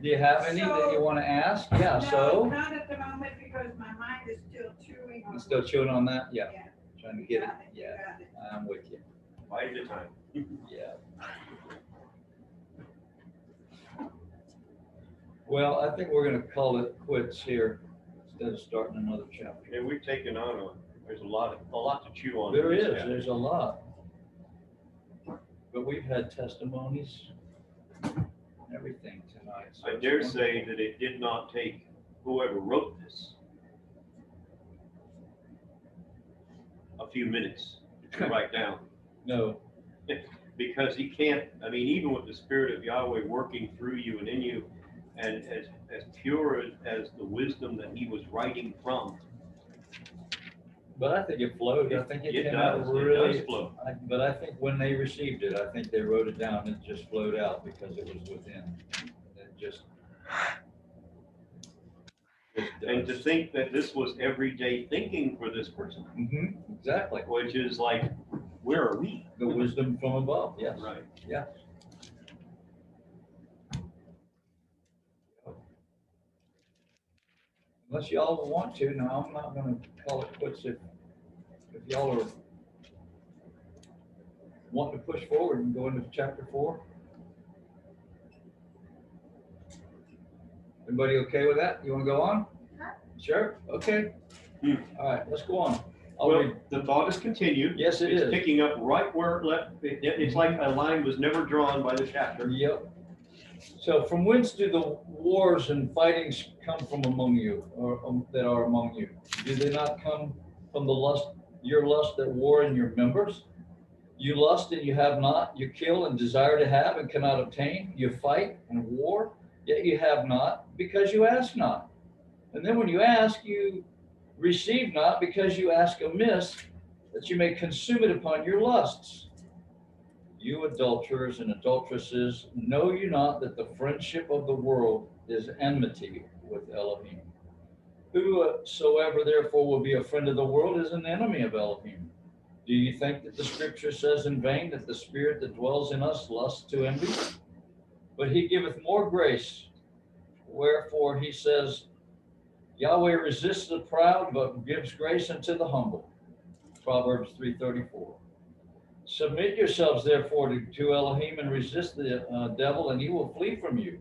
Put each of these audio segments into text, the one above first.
Do you have any that you want to ask? Yeah, No, so not at the moment because my mind is still chewing on. you still chewing on that? Yeah. Yeah. Trying to You get it. got it, you Yeah, got it. I'm with you. Bite at a time. Yeah. Well, I think we're going to call it quits here instead of starting another chapter. And we've taken on there's a lot to chew on. There in this is. chapter. There's a lot. But we've had testimonies, and everything tonight. So I it's dare wonderful. say that it did not take whoever wrote this a few minutes to write down. No. Because he can't, I mean, even with the Spirit of Yahweh working through you and in you, and as pure as the wisdom that he was writing from, But I think it flowed. I think it it came out does really. flow. But I think when they received it, I think they wrote it down. It just flowed out because it was within. It just. And to think that this was everyday thinking for this person, Exactly. which is like, where are we? The wisdom from above. Yes. Right. Yeah. Unless y'all want to, now I'm not going to call it quits if y'all are wanting to push forward and go into chapter 4. Everybody okay with that? You want to go on? Sure. Okay. All right, let's go on. Well, the thought is continued. Yes, it It's is. picking up right where it left. It's like a line was never drawn by the chapter. Yep. So from whence do the wars and fightings come from among you, or that are among you? Do they not come from the lust, your lust that war in your members? You lust and you have not. You kill and desire to have and cannot obtain. You fight and war, yet you have not, because you ask not. And then when you ask, you receive not, because you ask amiss, that you may consume it upon your lusts. You adulterers and adulteresses, know you not that the friendship of the world is enmity with Elohim? Whosoever therefore will be a friend of the world is an enemy of Elohim. Do you think that the scripture says in vain that the spirit that dwells in us lusts to envy? But he giveth more grace. Wherefore he says, Yahweh resists the proud, but gives grace unto the humble. Proverbs 3:34. Submit yourselves therefore to Elohim and resist the devil, and he will flee from you.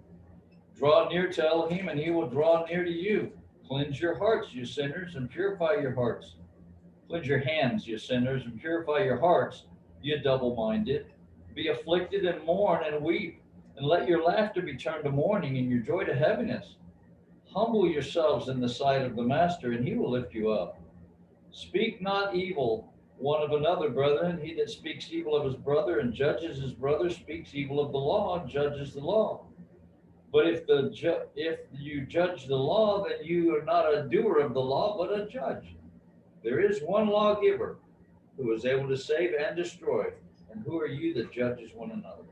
Draw near to Elohim, and he will draw near to you. Cleanse your hearts, you sinners, and purify your hearts. Cleanse your hands, you sinners, and purify your hearts, you double-minded. Be afflicted and mourn and weep, and let your laughter be turned to mourning and your joy to heaviness. Humble yourselves in the sight of the Master, and he will lift you up. Speak not evil one of another, brethren. He that speaks evil of his brother and judges his brother speaks evil of the law and judges the law. But if you judge the law, then you are not a doer of the law, but a judge. There is one lawgiver who is able to save and destroy. And who are you that judges one another?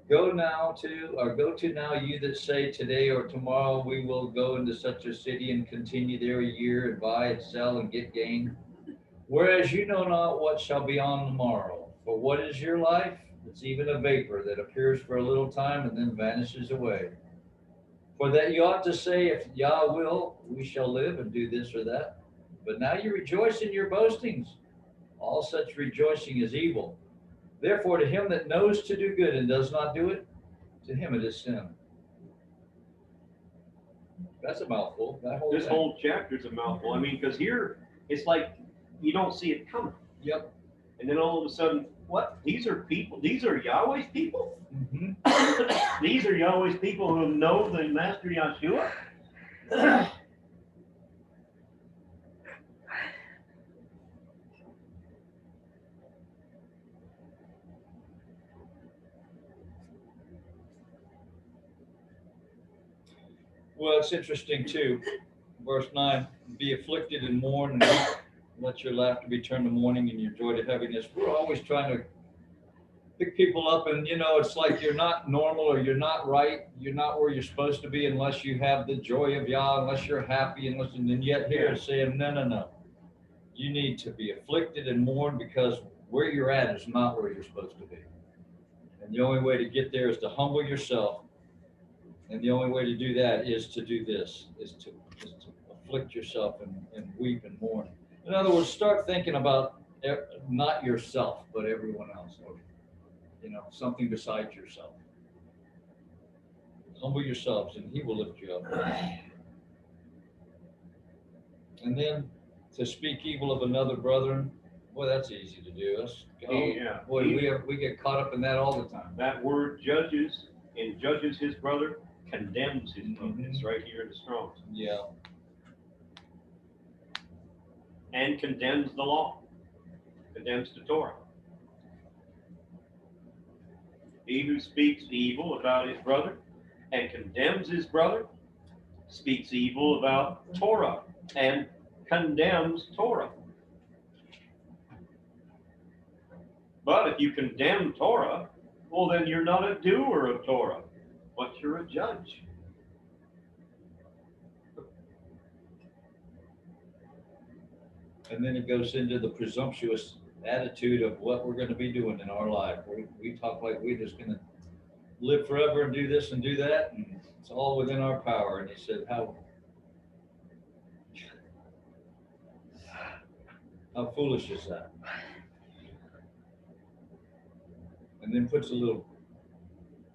Go to now, you that say today or tomorrow we will go into such a city and continue there a year and buy and sell and get gain. Whereas you know not what shall be on the morrow. For what is your life? It's even a vapor that appears for a little time and then vanishes away. For that you ought to say, if Yah will, we shall live and do this or that. But now you rejoice in your boastings. All such rejoicing is evil. Therefore, to him that knows to do good and does not do it, to him it is sin. That's a mouthful. This whole chapter is a mouthful. I mean, because here it's like you don't see it coming. Yep. And then all of a sudden, what? These are people. These are Yahweh's people. Mm-hmm. These are Yahweh's people who know the Master Yahshua. Well, it's interesting too. Verse 9, be afflicted and mourn and weep. Let your laughter be turned to mourning and your joy to heaviness. We're always trying to pick people up, and it's like you're not normal or you're not right. You're not where you're supposed to be unless you have the joy of Yah, unless you're happy, and yet here it's saying, no. You need to be afflicted and mourn because where you're at is not where you're supposed to be. And the only way to get there is to humble yourself And the only way to do that is to do this, is to afflict yourself and weep and mourn. In other words, start thinking about not yourself, but everyone else, or, something besides yourself. Humble yourselves and he will lift you up. And then to speak evil of another brethren, boy, that's easy to do. Yeah. Boy, we get caught up in that all the time. That word judges and judges his brother, condemns his brother. It's right here in the Strong's. Yeah. And condemns the law, condemns the Torah. He who speaks evil about his brother and condemns his brother speaks evil about Torah and condemns Torah. But if you condemn Torah, well, then you're not a doer of Torah, but you're a judge. And then it goes into the presumptuous attitude of what we're going to be doing in our life. We talk like we're just going to live forever and do this and do that, and it's all within our power. And he said, how foolish is that? And then puts a little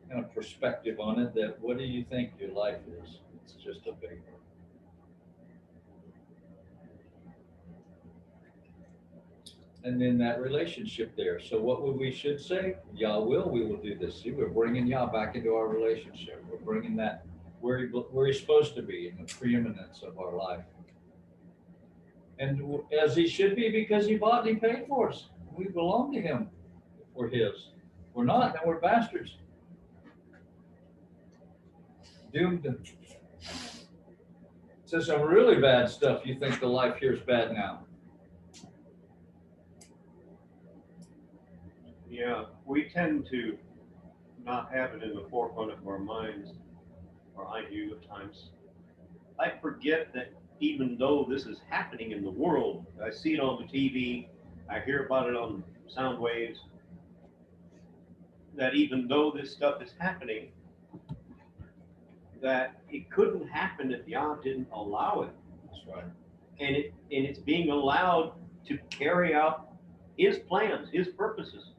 kind of perspective on it, that what do you think your life is? It's just a vapor. And then that relationship there. So what would we should say? Yah will, we will do this. See, we're bringing Yah back into our relationship. We're bringing that where he's supposed to be, in the preeminence of our life. And as he should be, because he bought and he paid for us. We belong to him. We're his. We're not, then we're bastards. Doomed to some really bad stuff. You think the life here is bad now. Yeah, we tend to not have it in the forefront of our minds, or I do at times. I forget that even though this is happening in the world, I see it on the TV, I hear about it on sound waves, that even though this stuff is happening, that it couldn't happen if Yah didn't allow it. That's right. And it's being allowed to carry out his plans, his purposes.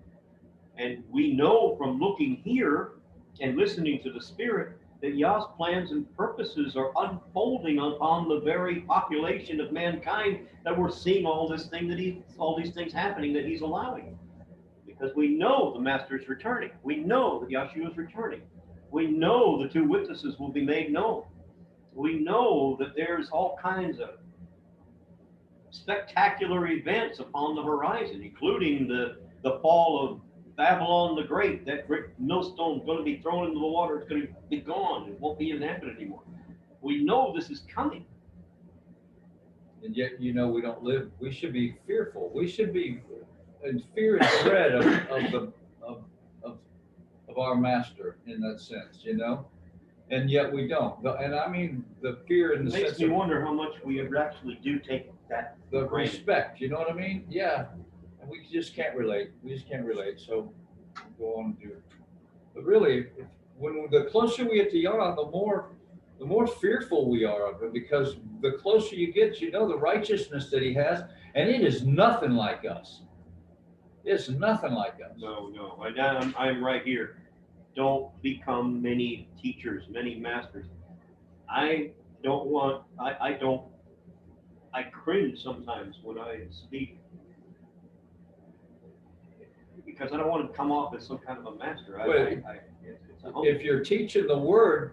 And we know from looking here and listening to the Spirit that Yah's plans and purposes are unfolding upon the very population of mankind, that we're seeing all these things happening that he's allowing. Because we know the Master is returning. We know that Yahshua is returning. We know the two witnesses will be made known. We know that there's all kinds of spectacular events upon the horizon, including the fall of Babylon the Great. That great millstone is going to be thrown into the water. It's going to be gone. It won't be even happen anymore. We know this is coming. And yet, we don't live. We should be fearful. We should be in fear and dread of our Master in that sense, and yet we don't. And I mean the fear in the sense Makes me wonder how much we actually do take that. The respect. You know what I mean? Yeah. And we just can't relate. So we'll go on and do it. But really, when the closer we get to Yah, the more fearful we are of him, because the closer you get, the righteousness that he has, and it is nothing like us. It's nothing like us. No. I'm right here. Don't become many teachers, many masters. I cringe sometimes when I speak, because I don't want to come off as some kind of a master. If you're teaching the word,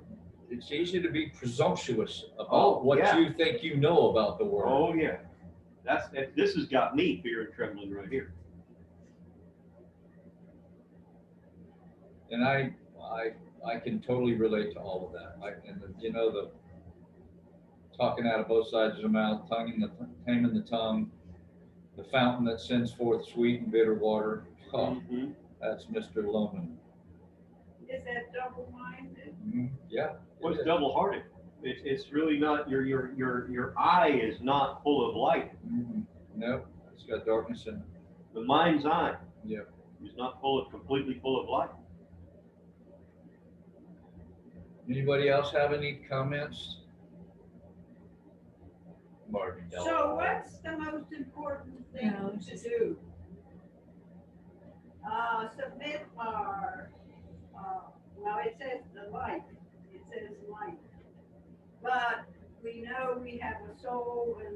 it's easy to be presumptuous about what you think you know about the word. Oh yeah, this has got me fear and trembling right here. And I can totally relate to all of that. The talking out of both sides of the mouth, taming the tongue, the fountain that sends forth sweet and bitter water. Oh, That's Mr. Loman. Is that double-minded? Yeah. What's double-hearted? It's really not. Your eye is not full of light. No, it's got darkness in it. The mind's eye. Yeah. Is not completely full of light. Anybody else have any comments? Marty. So what's the most important thing to do? Submit our, well, it says the life, it says life. But we know we have a soul and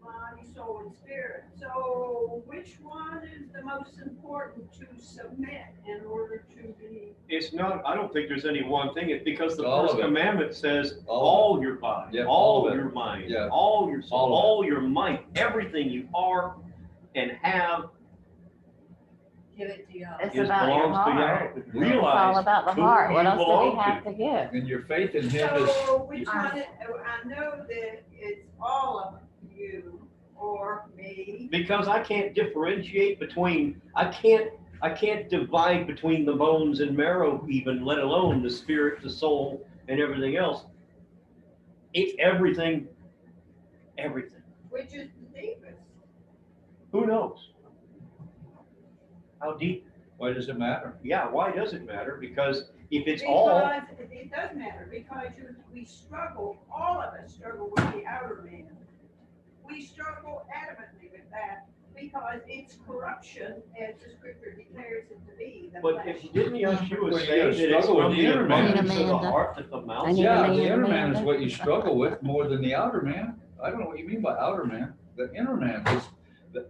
body, soul and spirit. So which one is the most important to submit in order to be? It's not, I don't think there's any one thing. It's because the All first of it. commandment says, All all your body, Yeah, all all of it. your mind, Yeah. all your soul, All of it. all your might, everything you are and have. Give it to God. It's Is about your belongs to heart. Yahweh. It's Realize all about the who heart. What you else do belong we have to. to give? And your faith in him is, So which one, I know that it's all of you or me. Because I can't differentiate between, I can't divide between the bones and marrow even, let alone the spirit, the soul, and everything else. It's everything, everything. Which is the deepest. Who knows? How deep? why does it matter? Yeah, why does it matter? Because if it's all, Because it does matter, because we struggle, all of us struggle with the outer man. We struggle adamantly with that because it's corruption, as the scripture declares it to be. The but flesh. didn't Yeshua Well, you say gotta that it's struggle with from the the inner man. abundance of the Amanda. heart that the mouth I need Yeah, a the man, inner man Amanda. is what you struggle with more than the outer man. I don't know what you mean by outer man. The inner man is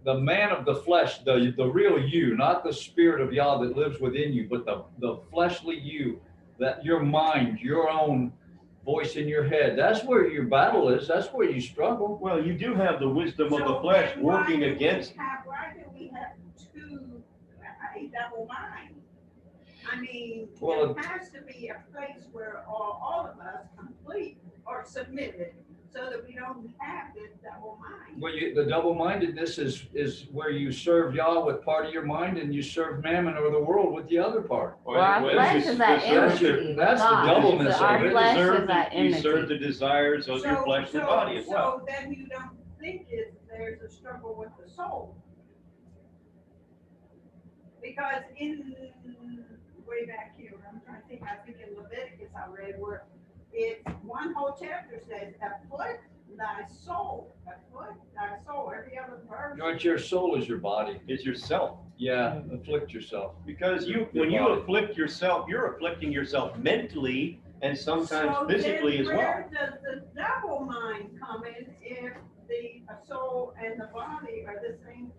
the man of the flesh, the real you, not the spirit of Yah that lives within you, but the fleshly you, that your mind, your own voice in your head. That's where your battle is. That's where you struggle. Well, you do have the wisdom of the So flesh then why working do we against. why do we have a double mind? I mean, Well, there has to be a place where all of us complete or submitted, so that we don't have this double mind. Well, the double-mindedness is where you serve Yah with part of your mind and you serve Mammon or the world with the other part. Well, our flesh is that That's your- enmity. that's the God. doubleness So our of it. flesh Serve is that the- You serve enmity. the desires of your fleshly body as well. So then you don't think there's a struggle with the soul. Because way back here, I'm trying to think, I think in Leviticus I read where it's one whole chapter says, afflict thy soul, every other verse. You know what, your soul is your body. It's yourself. Yeah, afflict yourself. Because Your when you body. afflict yourself, you're afflicting yourself mentally and sometimes So physically then as well. where does the double mind come in if the soul and the body are the same